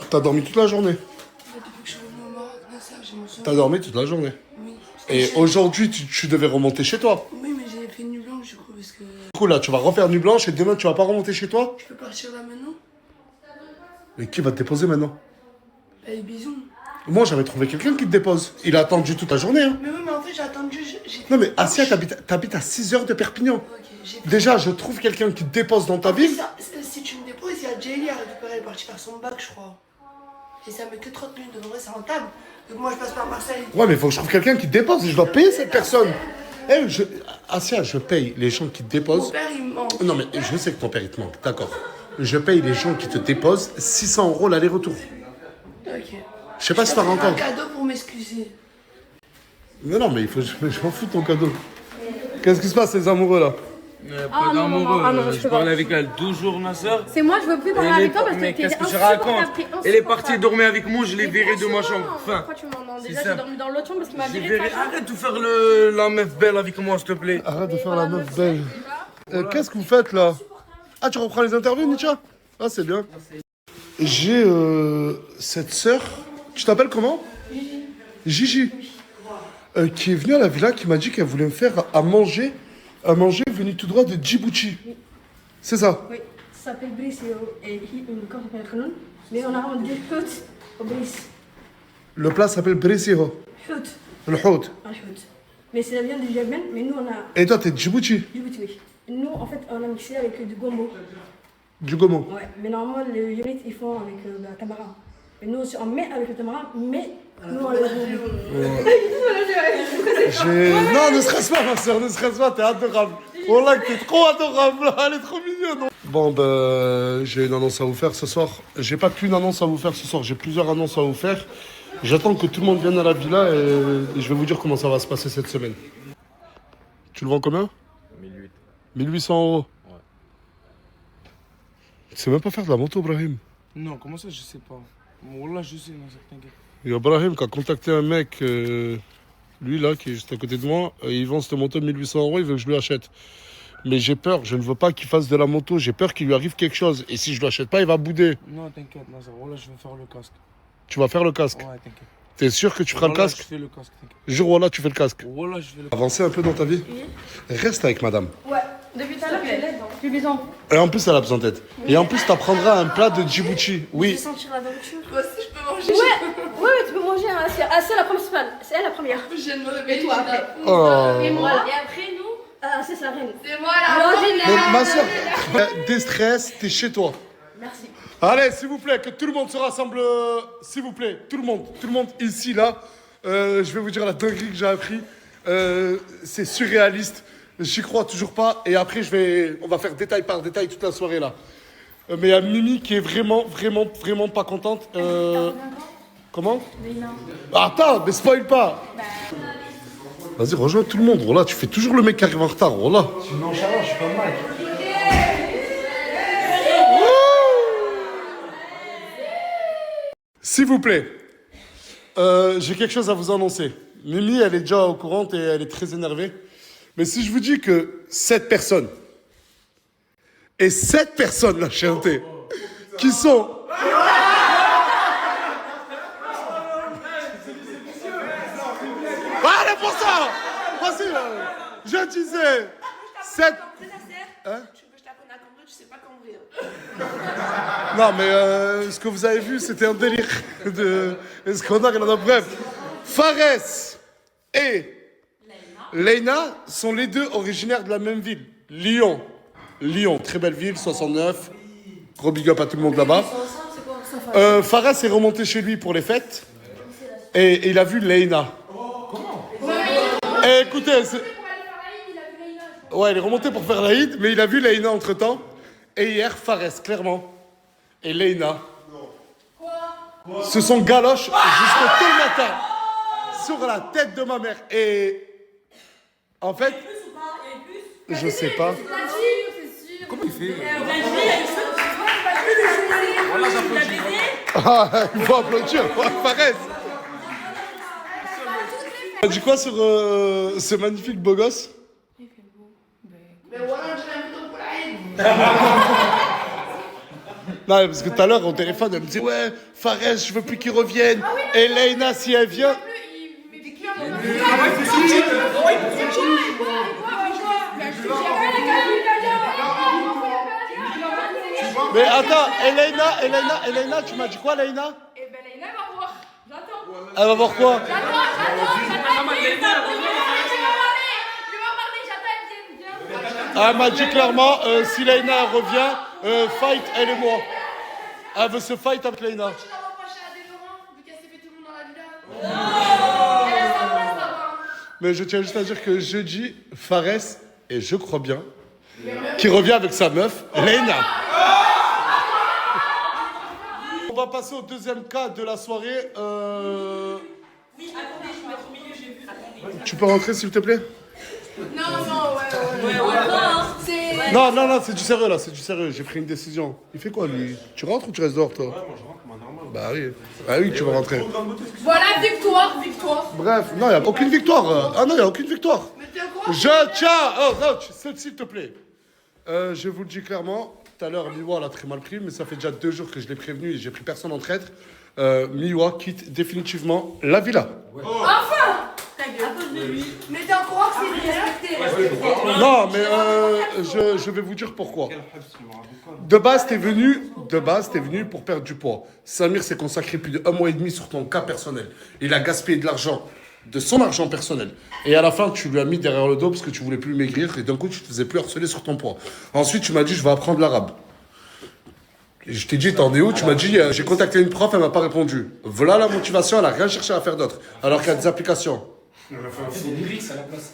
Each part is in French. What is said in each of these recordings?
T'as dormi toute la journée. Depuis que je suis venue au Maroc, ça, j'ai mon sommeil. T'as dormi toute la journée. Oui. Et aujourd'hui, tu devais remonter chez toi. Oui, mais j'ai fait nuit blanche du coup, parce que... Du coup, là, tu vas refaire nuit blanche et demain, tu vas pas remonter chez toi. Je peux partir là maintenant? Mais qui va te déposer maintenant? Bah, bisous. Moi, j'avais trouvé quelqu'un qui te dépose. Il a attendu toute la journée. Hein. Mais oui, mais en fait, j'ai attendu... Non, mais Assia, t'habites à 6 heures de Perpignan. Ok, j'ai... Déjà, je trouve quelqu'un qui te dépose dans ta ville. Si tu me déposes, il y a Jelly à récupérer, elle est partie faire son bac, je crois. Et ça met que 30 minutes, de vrai, c'est rentable. Donc moi, je passe par Marseille. Ouais, mais il faut que je trouve quelqu'un qui te dépose et je dois payer cette personne. Assia, je paye les gens qui te déposent. Mon père, il me manque. Non, mais je sais que ton père, il te manque, d'accord. Je paye les gens qui te déposent 600 € l'aller-retour. Ok. Je sais pas si t'as un encore. cadeau pour m'excuser. Non, mais il faut, je m'en fous de ton cadeau. Qu'est-ce qui se passe, les amoureux, là? Pas d'amoureux, ah non, je je peux parle pas. avec elle 12 jours, ma soeur. C'est moi, je veux plus parler avec toi parce que Mais t'es qu'est-ce que je insupportable, raconte? t'es Elle est partie insupportable. dormir avec moi, je l'ai Mais virée bien de ma sûr, chambre. non. Enfin, Pourquoi tu m'en demandes? c'est Déjà, j'ai simple. dormi dans l'autre chambre parce qu'il m'a j'ai viré de viré. sa chambre. Arrête de faire la meuf belle avec moi, s'il te plaît. Arrête de Mais faire voilà, la meuf meuf, belle. Qu'est-ce que vous faites, là? Ah, tu reprends les interviews, Nietzsche? Ah, c'est bien. J'ai cette sœur. Tu t'appelles comment? Gigi. Qui est venue à la villa, qui m'a dit qu'elle voulait me faire à manger venu tout droit de Djibouti. C'est ça? Oui, ça s'appelle Brice et une corps s'appelle Khanoun. Mais on a vraiment dit Hout au Brice. Le plat s'appelle Bressiho. Hout. Le Hout. Ah, Hout. Mais ça vient du Yémen, mais nous on a. Et toi, t'es de Djibouti? Djibouti, oui. Nous en fait on a mixé avec du gombo. Du Gomo. Ouais, mais normalement les Yéménites ils font avec la tamarin. Mais nous aussi on met avec le tamarin, mais nous on le. Non, ne stresse pas, ma soeur, ne stresse pas, t'es adorable. Oh là, t'es trop adorable, là, elle est trop mignonne. Bon, ben, j'ai une annonce à vous faire ce soir. J'ai pas qu'une annonce à vous faire ce soir, j'ai plusieurs annonces à vous faire. J'attends que tout le monde vienne à la villa et je vais vous dire comment ça va se passer cette semaine. Tu le vends combien? 1800. 1800 €. Ouais. Tu sais même pas faire de la moto, Brahim. Non, comment ça, je sais pas. Wallah, je sais, non, t'inquiète. Il y a Brahim qui a contacté un mec, lui là, qui est juste à côté de moi. Il vend cette moto 1800 €, il veut que je lui achète. Mais j'ai peur, je ne veux pas qu'il fasse de la moto, j'ai peur qu'il lui arrive quelque chose. Et si je ne lui achète pas, il va bouder. Non, t'inquiète, Nazar. Wallah, je vais faire le casque. Tu vas faire le casque. Ouais, t'inquiète. T'es sûr que tu feras le Wallah, casque? je fais le casque, t'inquiète. Jure, voilà, tu fais le casque. Wallah, je fais le casque. Avancez un peu dans ta vie. Reste avec madame. Ouais, depuis tout à l'heure, je l'aide. Depuis 8 ans. Et en plus, elle a besoin d'aide. Et en plus, t'apprendras un plat de Djibouti. Je Oui. vais sentir l'aventure. Moi aussi, je peux manger. Ouais, tu peux manger. Hein. C'est la principale. C'est elle la première. Je viens de me réveiller. Et toi, j'ai la après. honte. Oh. Et moi. Et après, nous, c'est la reine. C'est moi la Donc, ma soeur, déstresse, t'es chez toi. Merci. Allez, s'il vous plaît, que tout le monde se rassemble. S'il vous plaît, tout le monde ici, là. Je vais vous dire la dinguerie que j'ai appris. C'est surréaliste. J'y crois toujours pas. Et après, on va faire détail par détail toute la soirée, là. Mais il y a Mimi qui est vraiment pas contente. Comment? Attends, mais spoil pas. Vas-y, rejoins tout le monde. Voilà, tu fais toujours le mec qui arrive en retard. Voilà. Non, ça va, je suis pas mal. S'il vous plaît, j'ai quelque chose à vous annoncer. Mimi, elle est déjà au courant et elle est très énervée. Mais si je vous dis que cette personne et cette personne, la chienté, qui sont... Allez pour ça. Vas-y, je disais... Cette... Hein? Je t'apprends à cambrer, tu sais pas cambrer. Non, mais ce que vous avez vu, c'était un délire de scandale. Bref, Fares et Leïna sont les deux originaires de la même ville, Lyon. Lyon, très belle ville, 69. Gros big up à tout le monde là-bas. Fares est remonté chez lui pour les fêtes et il a vu Leïna. Comment? Et écoutez, ouais, il est remonté pour faire l'Aïd, mais il a vu Leïna entre temps. Et hier, Fares, clairement, et Leïna se sont galoches jusqu'au tôt le matin sur la tête de ma mère. Et en fait, je sais pas. Comment il fait? Ah, il faut applaudir, Fares. Tu as dit quoi sur ce magnifique beau gosse? Mais voilà, j'ai un peu pour la haine. Non, parce que tout à l'heure, au téléphone, elle me disait, ouais, Fares, je veux plus qu'il revienne. Et Leïna, si elle vient. Mais attends, Leïna, tu m'as dit quoi, Leïna? Eh ben, Leïna va voir. J'attends. Elle va voir quoi? J'attends. Elle m'a dit clairement, si Leïna revient, fight, elle et moi. Elle veut se fight avec Leïna. Tu l'as reproché à Délorin, vu qu'elle s'est fait tout le monde dans la villa. Elle a sa place là-bas. Mais je tiens juste à dire que jeudi, Fares, et je crois bien, qui revient avec sa meuf, Leïna. On va passer au deuxième cas de la soirée. Oui, attendez, je vais mettre au milieu, j'ai vu. Attendez. Tu peux rentrer s'il te plaît? Non, ouais. C'est. Non, c'est du sérieux là, c'est du sérieux. J'ai pris une décision. Il fait quoi lui? Tu rentres ou tu restes dehors toi? Ouais, moi je rentre, moi normal. Bah oui, tu vas rentrer. Voilà, victoire. Bref, non, il n'y a aucune victoire. Ah non, il n'y a aucune victoire. Mais t'es quoi? Tiens, oh non, s'il te plaît. Je vous le dis clairement, tout à l'heure, Miwa l'a très mal pris, mais ça fait déjà 2 jours que je l'ai prévenu et j'ai pris personne en traître. Miwa quitte définitivement la villa. Enfin. À cause de lui. Mais t'es encore que c'est bien respecté. Non, mais je vais vous dire pourquoi. De base, t'es venu pour perdre du poids. Samir s'est consacré plus de 1 mois et demi sur ton cas personnel. Il a gaspillé de l'argent, de son argent personnel. Et à la fin, tu lui as mis derrière le dos parce que tu voulais plus maigrir et d'un coup, tu te faisais plus harceler sur ton poids. Ensuite, tu m'as dit, je vais apprendre l'arabe. Et je t'ai dit, t'en es où? Tu m'as dit, j'ai contacté une prof, elle m'a pas répondu. Voilà la motivation, elle a rien cherché à faire d'autre. Alors qu'il y a des applications. On a fait des lyrics à la place.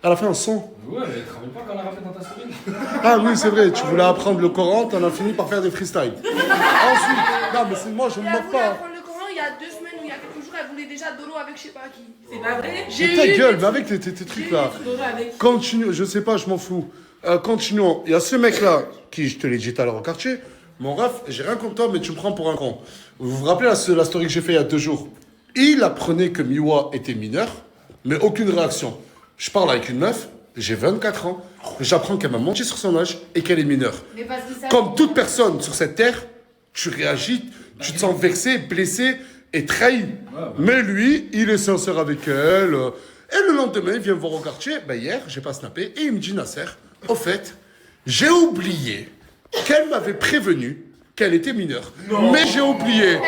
Elle a fait un son. Ouais, mais travaille pas quand on a rappelé dans ta story. Ah oui, c'est vrai, tu voulais apprendre le Coran, t'en as fini par faire des freestyles. Ensuite, non mais c'est moi, je ne Elle a moque voulu pas. apprendre le Coran il y a 2 semaines ou il y a quelques jours, elle voulait déjà Dolo avec je sais pas qui. C'est pas vrai? Mais ta gueule, mais avec tes trucs là. Avec. Continue, je sais pas, je m'en fous. Continuons. Il y a ce mec là, qui je te l'ai dit tout à l'heure au quartier. Mon ref, j'ai rien contre toi, mais tu me prends pour un con. Vous vous rappelez la story que j'ai fait il y a 2 jours? Il apprenait que Miwa était mineur, mais aucune réaction. Je parle avec une meuf, j'ai 24 ans, j'apprends qu'elle m'a menti sur son âge et qu'elle est mineure. Mais parce que ça. Comme toute personne sur cette terre, tu réagis, tu te sens vexé, blessé et trahi. Mais lui, il est sincère avec elle. Et le lendemain, il vient me voir au quartier. Ben hier, j'ai pas snappé. Et il me dit, Nasser, au fait, j'ai oublié qu'elle m'avait prévenu qu'elle était mineure. Mais j'ai oublié. C'est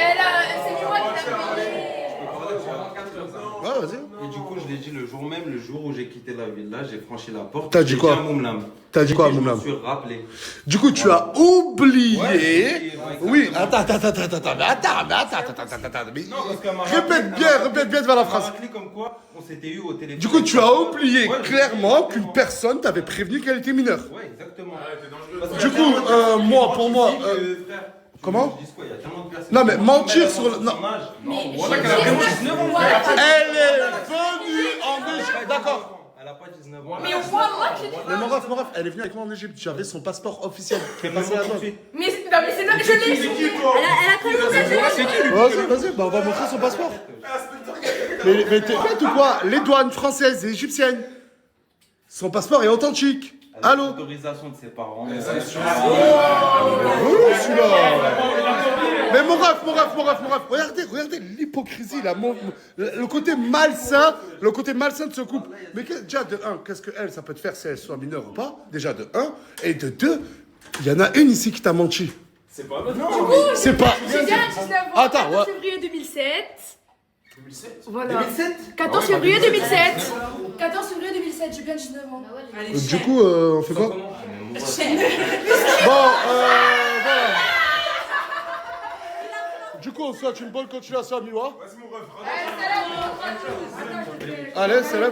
moi qui l'a payé. Ouais, vas-y. Et du coup, je l'ai dit le jour même, le jour où j'ai quitté la villa, j'ai franchi la porte. T'as dit j'ai quoi? à Moumlam. T'as dit quoi à Et Moumlam? Je me suis rappelé. Du coup, tu as oublié. Ouais, Oui, attends. Mais Non, parce qu'elle m'a répète bien devant la Elle m'a phrase. rappelé comme quoi on s'était eu au téléphone. Du coup, tu as oublié Ouais, clairement exactement. qu'une personne t'avait prévenu qu'elle était mineure. Ouais, exactement. Du coup, moi, pour moi, comment? Je dis quoi, il y a tellement de personnes. Non, mais qui mentir mentent sur le- son non. âge. Voilà qu'elle a vraiment 19 ans. Elle est venue en Égypte. D'accord. Elle a pas 19 ans. Mais au moins, moi, j'ai dit. Mais mon ref, elle est venue avec moi en Égypte. J'avais son passeport officiel. Qui est passé là-bas. Mais c'est là que je l'ai. Elle a quand même. Vas-y, bah on va montrer son passeport. Mais t'es bête ou quoi? Les douanes françaises et égyptiennes. Son passeport est authentique. Elle a Allô? l'autorisation de ses parents. Oui, celui-là. Mais mon ref. Regardez l'hypocrisie, là, le côté malsain de ce couple. Mais déjà, de 1, qu'est-ce qu'elle, ça peut te faire si elle soit mineure ou pas? Déjà, de 1. Et de 2, il y en a une ici qui t'a menti. C'est pas vrai. C'est pas... J'ai bien 19 ans. Attends, 14 ouais. février 2007. 2007. Voilà. 14 février 2007. 14 février 2007, j'ai bien 19 ans. Du coup, on fait quoi? Bon, voilà. Du coup, on souhaite une bonne continuation à Miwa. Allez, c'est là.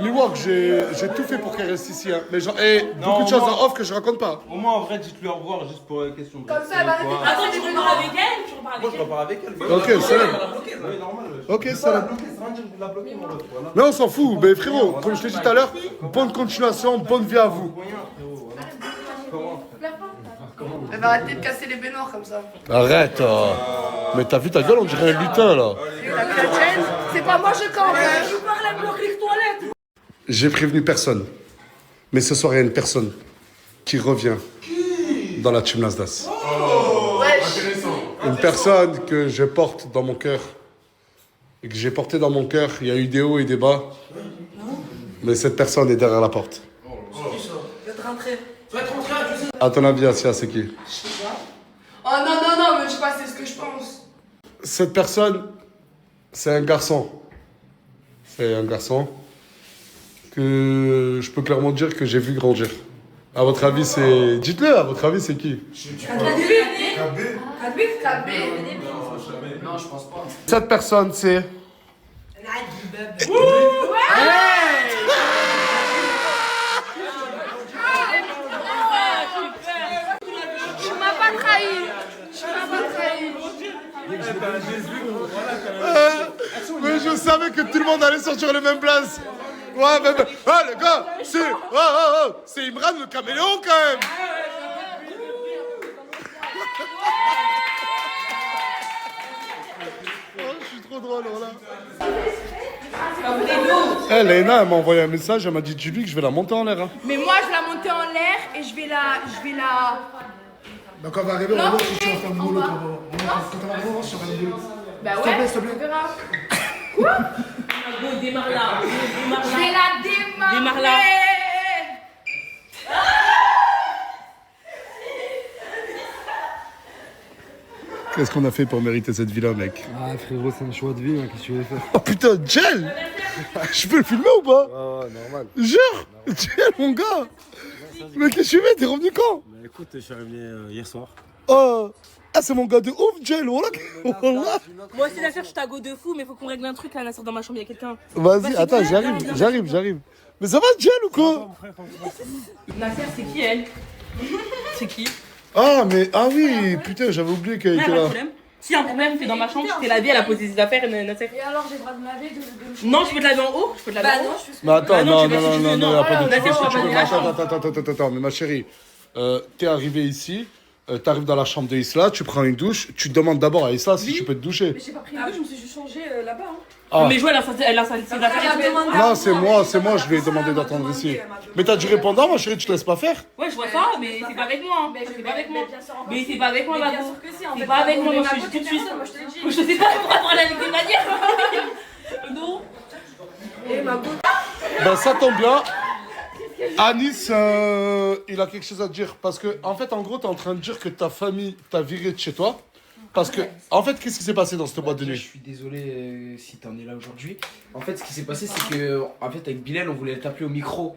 Miwa, j'ai tout fait pour qu'elle reste ici. Hein. Mais genre, beaucoup de choses en off que je raconte pas. Au moins, en vrai, dites-lui au revoir juste pour la question de Comme respect, ça, elle va quoi. arrêter. Attends, tu repars avec elle? Tu repars Moi, avec je repars avec elle. Ok, c'est là. Oui, normal. Ok, Je peux ça pas la va. bloquer, ça veut dire que vous la bloquez, mon ref, voilà. Mais on s'en fout. Mais frérot, comme je t'ai dit tout à l'heure, bonne continuation, bonne vie à vous. Rien, frérot, voilà. Comment? Elle va arrêter de casser les baignoires comme ça. Arrête. Mais t'as vu ta gueule, on dirait un lutin là. Et la chrétienne, c'est pas moi je campe. Hein. Je parle à bloquer les toilettes. J'ai prévenu personne. Mais ce soir, il y a une personne qui revient dans la team Nasdaq. Intéressant. Une personne que je porte dans mon cœur. Et que j'ai porté dans mon cœur. Il y a eu des hauts et des bas. Mais cette personne est derrière la porte. Je vais te rentrer. À ton avis, Asia, c'est qui? Oh non, non, non, mais je sais pas, c'est ce que je pense. Cette personne, c'est un garçon. C'est un garçon que je peux clairement dire que j'ai vu grandir. À votre avis, c'est... Dites-le, à votre avis, c'est qui? Non, je pense pas. Cette personne, c'est... Tu m'as pas trahi. Tu m'as pas trahi. Mais je savais que tout le monde allait sortir les mêmes places. Ouais, mais... Ah, les gars, c'est... c'est Imran le caméléon, quand même. Oh, je suis trop drôle, voilà. Eh, Léna, elle m'a envoyé un message, elle m'a dit, tu dis que je vais la monter en l'air. Hein. Mais moi, je vais la monter en l'air et je vais la... Donc on va arriver, on va voir si tu vas faire le boulot. Quand on va voir si tu vas faire le boulot. Bah ouais, on verra. Quoi? Go, démarre là. Je vais la démarrer. Démarre là. Qu'est-ce qu'on a fait pour mériter cette vie-là, mec? Ah, frérot, c'est un choix de vie, hein, qu'est-ce que tu veux faire? Oh putain, Gel! Je peux le filmer ou pas? Ouais, normal. Jure! Gel, mon gars! Mais qu'est-ce que tu fais? T'es revenu quand? Bah écoute, je suis arrivé hier soir. Oh! Ah, c'est mon gars de ouf, Gel! Voilà! Voilà. Moi aussi, l'affaire, je suis ta go de fou, mais faut qu'on règle un truc là, Nasser, dans ma chambre, il y a quelqu'un. Vas-y, attends, j'arrive. Mais ça va, Gel, ou quoi? Nasser, c'est qui elle? C'est qui? Ah, mais... Ah oui, putain, j'avais oublié qu'elle Ouais, était pas de là. problème. Si un problème, t'es dans ma chambre, je t'ai lavé, elle a posé ses affaires, Nasser. Et alors, j'ai le droit de me laver Non, je peux te laver en haut, je peux te laver en haut. Mais attends, Bah non, non, tu vas- non, si tu veux, non, non, y a pas de voilà, différence. on va Si tu pas veux. aller à la Attends, mais ma chérie, t'es arrivé ici, t'arrives dans la chambre de Isla, tu prends une douche, tu demandes d'abord à Isla si tu peux te doucher. Mais j'ai pas pris une douche, je me suis juste changée là-bas. Hein. Ah. Mais Joël, elle a ses affaires. Non, c'est moi, je lui ai demandé d'attendre ici. Mais t'as du répondant, ma chérie, tu te laisses pas faire? Ouais, je vois ça, mais c'est pas avec moi. Hein. C'est pas avec moi. Mais c'est pas avec moi, Bien Mago. sûr que si, en C'est fait, pas avec moi, mais moi je Mago, suis tout de t'es suite. personne, moi, je te l'ai dit. Je sais pas pourquoi parler avec des manières. Non. Et Mago. Ben ça tombe bien. Anis, il a quelque chose à dire. Parce que, en fait, en gros, t'es en train de dire que ta famille t'a viré de chez toi. Parce que, en fait, qu'est-ce qui s'est passé dans cette boîte de Déjà, nuit? je suis désolé si t'en es là aujourd'hui. En fait, ce qui s'est passé, c'est que, en fait, avec Bilal, on voulait t'appeler au micro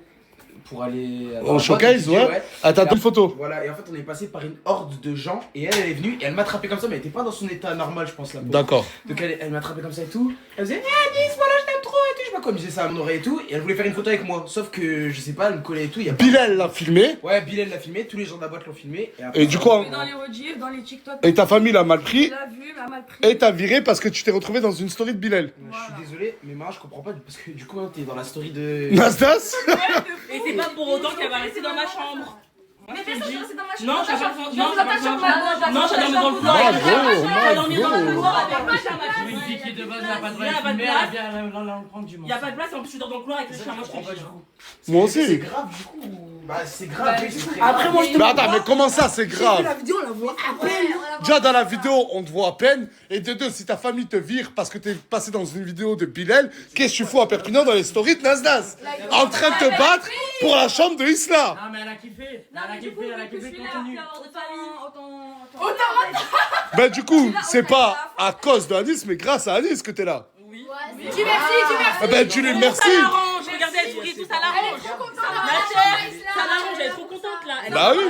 pour aller. Au showcase, ouais. Ah, t'as Et deux photos. Voilà, et en fait, on est passé par une horde de gens, et elle est venue, et elle m'a attrapé comme ça, mais elle était pas dans son état normal, je pense, là. D'accord. Donc, elle m'a attrapé comme ça et tout. Elle faisait, Nice, voilà, je t'aime trop et tout. Je sais pas quoi, elle me disait ça à mon oreille et tout. Et elle voulait faire une photo avec moi. Sauf que, je sais pas, elle me collait et tout. Y a pas... Bilal l'a filmé. Ouais, Bilal l'a filmé, tous les gens de la boîte l'ont filmé. Et du coup, Dans les rediffs, dans les TikTok. et ta famille l'a mal pris. Tu l'as vu, l'a mal pris. Et t'as viré parce que tu t'es retrouvé dans une story de Bilal. Je suis désolé, mais Mara, je comprends pas parce que du coup, t'es dans la story de. Nasdas. Et c'est pas pour autant qu'elle va rester dans ma chambre. Mais bien sûr, c'est dans ma chambre. Non, je vais pas Je vais vous attacher sur ma gauche. Non, j'ai dormi dans le couloir. Bravo, J'ai dormi dans le bravo. couloir avec ma chère. Une fille qui de base n'a pas de Il y a pas de fumée, place. elle vient la prendre du Il y a pas de place et en plus je dors dans le couloir avec le chien. Moi je te dis. Moi C'est aussi. grave, du coup. Bah, c'est grave, oui, c'est très Après, grave. moi je te. Mais attends, mais comment ça, c'est grave? La vidéo, on la voit à peine. Déjà dans la vidéo, on te voit à peine. Et de deux, si ta famille te vire parce que t'es passé dans une vidéo de Bilal, qu'est-ce que tu fous à Perpignan dans les stories de Nasdas? En train de te battre pour la chambre de Isla. Non, mais elle a kiffé. Non, Elle a mais du kiffé, coup, elle a vu que je kiffé, suis là, continue. Ben du coup, c'est pas à cause de Anis, mais grâce à Anis que t'es là. Oui. Tu merci, tu merci. Eh ben tu lui Ça merci. l'arrange. Regardez, elle sourit tout, ça l'arrange. Ma chère, ça l'arrange, elle est trop contente là. Elle Bah est- oui.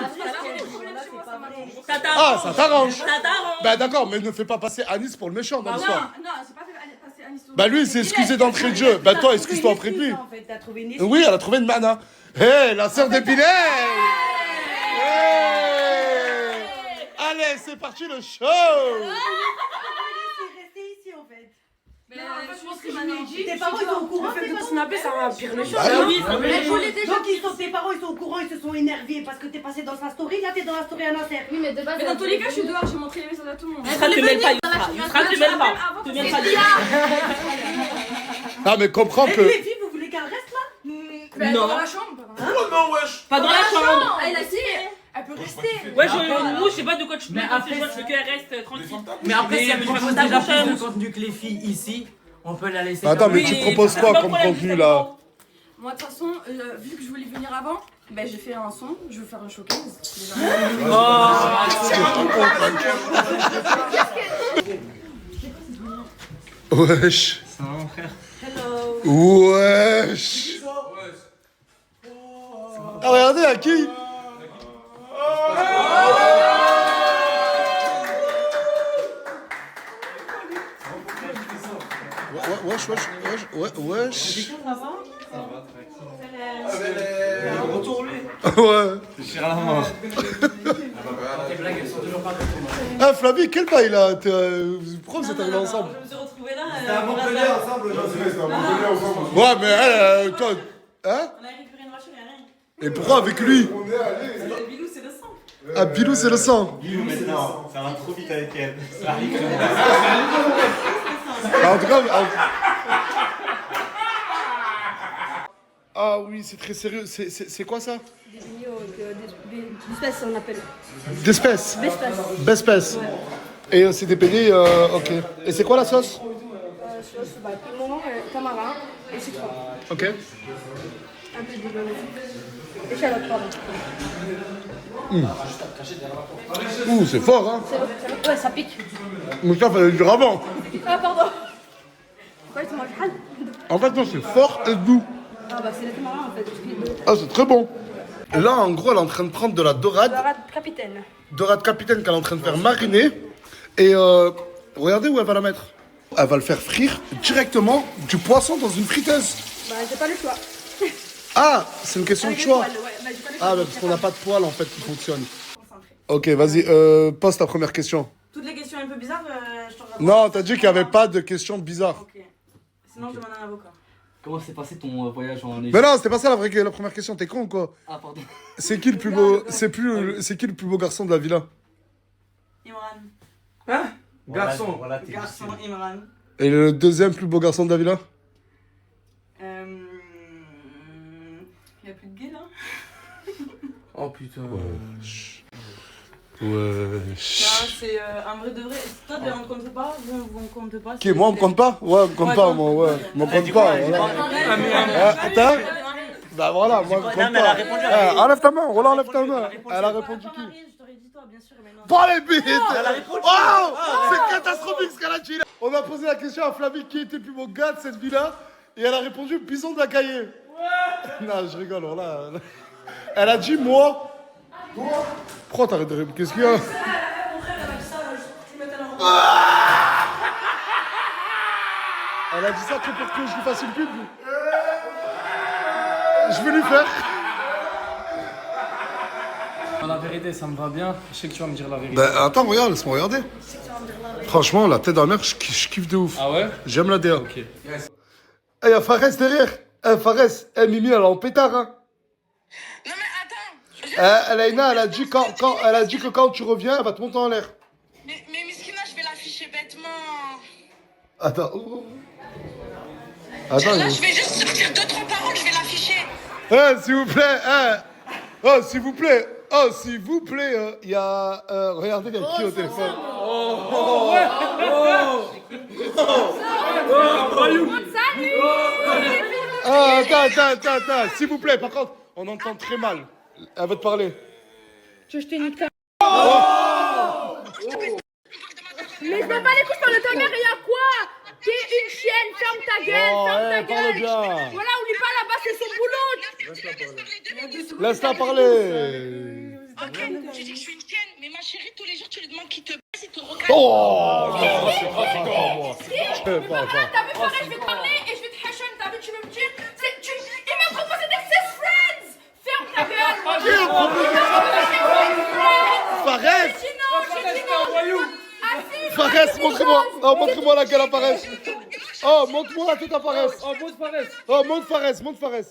Ça t'arrange. Ah, ça t'arrange. Ça t'arrange. Ben d'accord, mais ne fais pas passer Anis pour le méchant dans l'histoire. Non, c'est pas fait passer Anis. Bah lui, il s'est excusé d'entrée de jeu. Bah toi, excuse-toi auprès de lui. En fait, t'as trouvé une Oui, elle a trouvé une mana. Hé, la sœur de Bilal. Hey. Allez, c'est parti le show. Mais je pense que maintenant. Tes parents, ils sont au courant. Le fait de te snapper, ça va pire les choses. Bah oui. Donc tes parents ils sont au courant, ils se sont énervés parce que t'es passé dans sa story, là t'es dans la story à Nasser. Oui, mais de base. Mais dans tous les cas, je suis dehors, j'ai montré les messages à tout le monde. Yusra, te mêle pas, Yusra, te mêle pas. Te mêle pas. Ah mais comprends Et que... les filles, vous voulez qu'elle reste là? Non. Dans la chambre. Pas dans la chambre. Elle a dit. Elle peut rester. Ouais, moi je sais pas de quoi tu parles, c'est je veux qu'elle reste tranquille. Mais après, si elle Mais propose je vais déjà pas plus de coucher, contenu que les filles ici, on peut la laisser. Attends, mais faire. tu proposes quoi comme contenu là? Moi, de toute façon, vu que je voulais venir avant, ben j'ai fait un son, je veux faire un showcase. Wesh. C'est un frère. Wesh. Ah, regardez, à qui? Wesh, wesh. Ouais. Tes blagues, elles sont toujours pas très Ah, Flavie, quel bail là? Pourquoi vous êtes arrivés ensemble? Je me suis retrouvée là. C'était à Montpellier ensemble. Ouais, mais toi. Hein? On a récupéré une voiture, y'a rien. Et pourquoi avec lui? Bilou, c'est le sang. Ah, Bilou, c'est le sang. Bilou maintenant, ça va trop vite avec elle. Ça arrive. En tout cas. Ah oui, c'est très sérieux. C'est quoi ça? Des vignoles, d'espèces, on appelle. D'espèces. D'espèces. D'espèces. Et c'est des beignets, ok. Et c'est quoi la sauce? Sauce, piment, tamarin et citron. Ok. Un peu de échalote, pardon. Ouh, c'est fort, hein. Ouais, ça pique. Mais ça, fallait le dire avant. Ah, pardon. Quoi, tu manges mal? En fait, non, c'est fort et doux. Ah, bah, c'est le tamarin en fait. Ah, c'est très bon. Là, en gros, elle est en train de prendre de la dorade. Dorade capitaine. Dorade capitaine qu'elle est en train de faire mariner. Et regardez où elle va la mettre. Elle va le faire frire directement du poisson dans une friteuse. Bah, j'ai pas le choix. Ah, c'est une question de Avec les choix. poils, ouais. Bah, j'ai pas le choix. Ah, bah, parce qu'on n'a pas de poils en fait qui fonctionnent. Concentré. Ok, vas-y, pose ta première question. Toutes les questions un peu bizarres, je te regarde. Non, t'as dit qu'il n'y avait pas de questions bizarres. Ok. Sinon, je demande un avocat. Comment s'est passé ton voyage en Égypte? Mais non, c'était pas ça la première question, t'es con ou quoi? Ah, pardon. C'est qui le plus beau, c'est qui le plus beau garçon de la villa? Imran. Hein? Garçon. Voilà, t'es Garçon, Imran. Et le deuxième plus beau garçon de la villa? Y'a plus de gay là? Oh putain. Ouais. Non, c'est un vrai de vrai. Toi, on compte pas? Vous, on compte pas? Qui, moi, on me compte pas? Ouais, on me compte pas, moi, ouais. On me compte pas, voilà. Attends. Bah voilà, moi, je compte pas. Enlève ta main, Roland, enlève ta main. Elle a répondu qui? Je t'aurais dit toi, bien sûr, mais non. Pas les bites! Oh! C'est catastrophique ce qu'elle a dit là! On a posé la question à Flavie qui était le plus beau gars de cette villa et elle a répondu Bison de la Caillée. Non, je rigole, voilà. Elle a dit moi. Pourquoi t'arrêtes de répondre? Qu'est-ce qu'il y a? Elle a dit ça que pour que je lui fasse une pub. Je vais lui faire. La vérité, ça me va bien. Je sais que tu vas me dire la vérité. Bah attends, regarde, laisse-moi regarder. Franchement, la tête de la mère, je kiffe de ouf. Ah ouais? J'aime la DA. Ok. Eh, y'a Fares derrière. Eh, Fares, Mimi, elle est en pétard, hein. Non, mais attends. Elaina, elle a dit que quand tu reviens, elle va te monter en l'air. Mais Miskina, je vais l'afficher bêtement. Attends. Attends. Là, je vais juste sortir 2-3 paroles, je vais l'afficher. S'il vous plaît, oh, s'il vous plaît. Oh, s'il vous plaît, il y a... regardez, il y a qui au téléphone? Ah, attends. S'il vous plaît, par contre, on entend très mal. Elle veut te parler. Je t'ai niqué. Mais je veux pas les couches par de ta mère, et y'a quoi? T'es une chienne, ferme ta gueule, ferme ta parle gueule. bien. Voilà, oublie pas là-bas, c'est son boulot. Laisse-la parler. Ok, tu dis que je suis une chienne, mais ma chérie, tous les jours, tu lui demandes qui te baisse, il te regarde. Oh non, c'est pas moi. Je sais pas. T'as vu, Fares, je vais te parler et je vais te hachon. T'as vu, tu veux me dire? Il m'a proposé d'être ses friends. Ferme ta gueule. Fares. J'ai dit non. Fares, montre-moi. Oh, montre-moi la gueule à Fares. Oh, montre-moi la tête à Fares. Oh, monte Fares. Oh, montre Fares.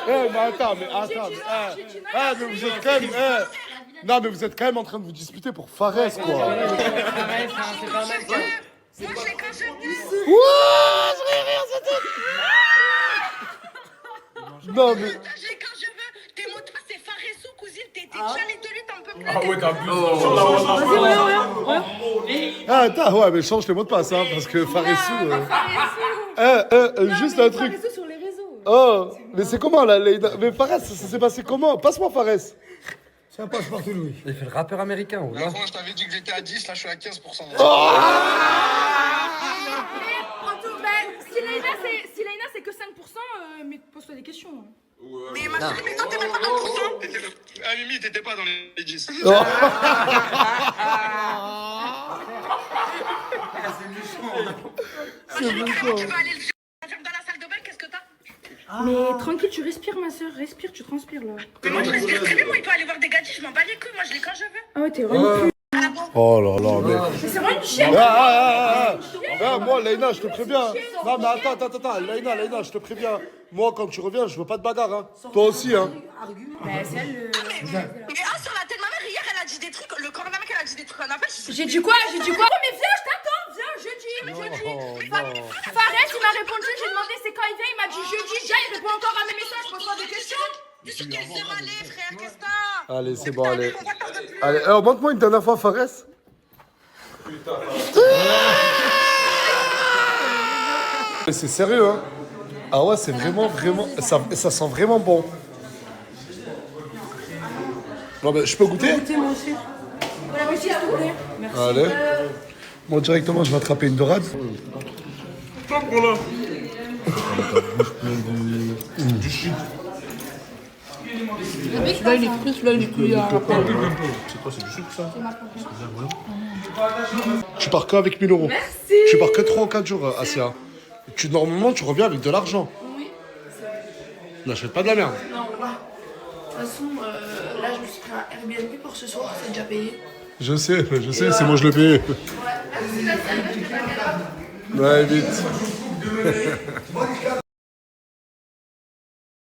Eh, mais attends. Mais vous êtes quand même... Non, mais vous êtes quand même en train de vous disputer pour Fares, quoi. C'est pas mal, quoi. Moi, je l'ai quand même dit. Ouah, je vais rire, cette tête. Non, mais. J'ai quand je veux. Tes mots de passe, c'est Faressou, cousine. T'es jaloux de lui, t'en peux plus. Ah ouais, t'abuses. Ah, attends, ouais, mais change les mots de passe, hein, parce que Faressou. Juste un truc. sur les réseaux. Oh, mais c'est comment là, Leïna? Mais Fares, ça s'est passé comment? Passe-moi Fares. C'est un passe-partout, Louis. Il fait le rappeur américain, ou là? Je t'avais dit que j'étais à 10, là je suis à 15%. Si Laina c'est que 5%, mais pose-toi des questions. Mais ma chérie, mais toi, t'es même pas 1%. Ah Mimi, t'étais pas dans les 10. Oh. Ma chérie, carrément, tu vas aller le faire dans la salle de bain, qu'est-ce que t'as? Mais tranquille, tu respires, ma soeur, respire, tu transpires là. Mais moi, je respire très bien, moi, il peut aller voir des gadgets, je m'en bats les couilles, moi, je l'ai quand je veux. Ah ouais, t'es vraiment Oh là là, mais. Mais c'est vraiment une chienne. Moi, Leïna, je te préviens. Non, mais attends. Leïna, je te préviens. Moi, quand tu reviens, je veux pas de bagarre, hein. Toi aussi, hein. Mais c'est elle Mais sur la tête de ma mère, hier, elle a dit des trucs, le corps de ma mère, elle a dit des trucs en appel. J'ai dit quoi? Oh, mais viens, je t'attends, viens, jeudi. Fares, il m'a répondu, j'ai demandé c'est quand il vient, il m'a dit jeudi. Déjà, il répond encore à mes messages, pose-moi des questions. T'es sur quel zéro aller, frère, qu'est-ce que t'as? Allez, c'est bon, allez. Allez, montre-moi une dernière fois, Fares. C'est sérieux, hein? Ah ouais, c'est vraiment, ça sent vraiment bon. Non, mais je peux goûter? Moi aussi. Voilà, aussi, s'il te plaît. Merci. Allez. Moi, directement, je vais attraper une dorade. Là, il est frit, là, il est cuit à la poêle. C'est quoi, c'est du sucre ça? Tu pars que avec 1000 euros. Merci. Tu pars que 3 ou 4 jours, Asia. Normalement, tu reviens avec de l'argent. Oui. N'achète pas de la merde. Non, ouais. De toute façon, là, je me suis pris un Airbnb pour ce soir, c'est déjà payé. Je sais, c'est moi je l'ai payé. Ouais, merci, Ouais, vite.